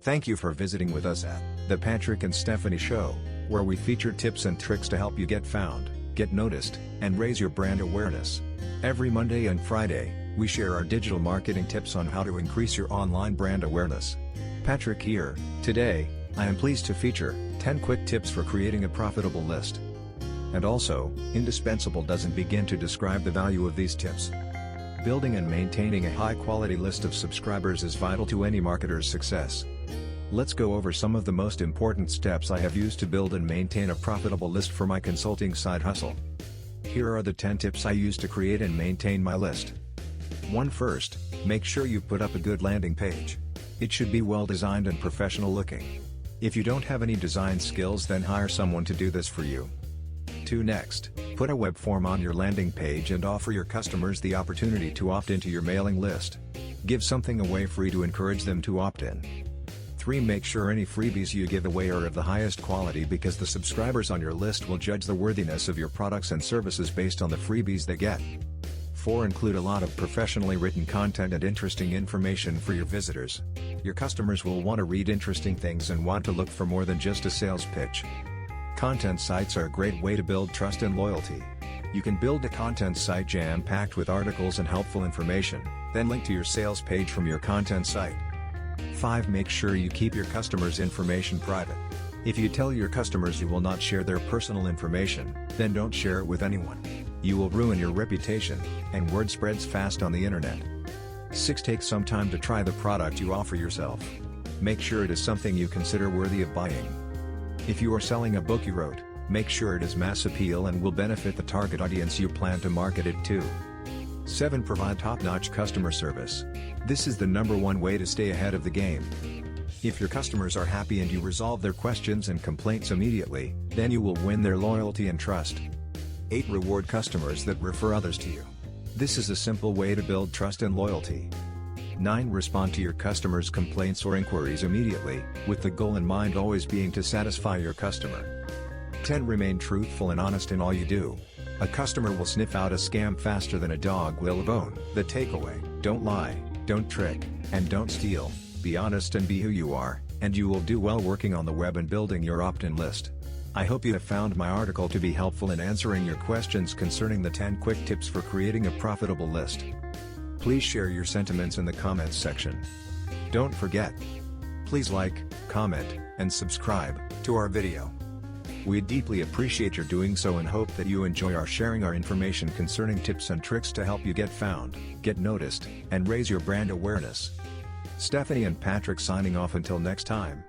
Thank you for visiting with us at The Patrick and Stephanie Show, where we feature tips and tricks to help you get found, get noticed, and raise your brand awareness. Every Monday and Friday, we share our digital marketing tips on how to increase your online brand awareness. Patrick here. Today, I am pleased to feature 10 quick tips for creating a profitable list. And also, Indispensable doesn't begin to describe the value of these tips. Building and maintaining a high-quality list of subscribers is vital to any marketer's success. Let's go over some of the most important steps I have used to build and maintain a profitable list for my consulting side hustle. Here are the 10 tips I use to create and maintain my list. 1. First, make sure you put up a good landing page. It should be well designed and professional looking. If you don't have any design skills, then hire someone to do this for you. 2. Next, put a web form on your landing page and offer your customers the opportunity to opt into your mailing list. Give something away free to encourage them to opt in. 3. Make sure any freebies you give away are of the highest quality, because the subscribers on your list will judge the worthiness of your products and services based on the freebies they get. 4. Include a lot of professionally written content and interesting information for your visitors. Your customers will want to read interesting things and want to look for more than just a sales pitch. Content sites are a great way to build trust and loyalty. You can build a content site jam-packed with articles and helpful information, then link to your sales page from your content site. 5. Make sure you keep your customers' information private. If you tell your customers you will not share their personal information, then don't share it with anyone. You will ruin your reputation, and word spreads fast on the internet. 6. Take some time to try the product you offer yourself. Make sure it is something you consider worthy of buying. If you are selling a book you wrote, make sure it is mass appeal and will benefit the target audience you plan to market it to. 7. Provide top-notch customer service. This is the #1 way to stay ahead of the game. If your customers are happy and you resolve their questions and complaints immediately, then you will win their loyalty and trust. 8. Reward customers that refer others to you. This is a simple way to build trust and loyalty. 9. Respond to your customers' complaints or inquiries immediately, with the goal in mind always being to satisfy your customer. 10. Remain truthful and honest in all you do. A customer will sniff out a scam faster than a dog will a bone. The takeaway: don't lie, don't trick, and don't steal. Be honest and be who you are, and you will do well working on the web and building your opt-in list. I hope you have found my article to be helpful in answering your questions concerning the 10 quick tips for creating a profitable list. Please share your sentiments in the comments section. Don't forget, please like, comment, and subscribe to our video. We deeply appreciate your doing so and hope that you enjoy our sharing our information concerning tips and tricks to help you get found, get noticed, and raise your brand awareness. Stephanie and Patrick signing off until next time.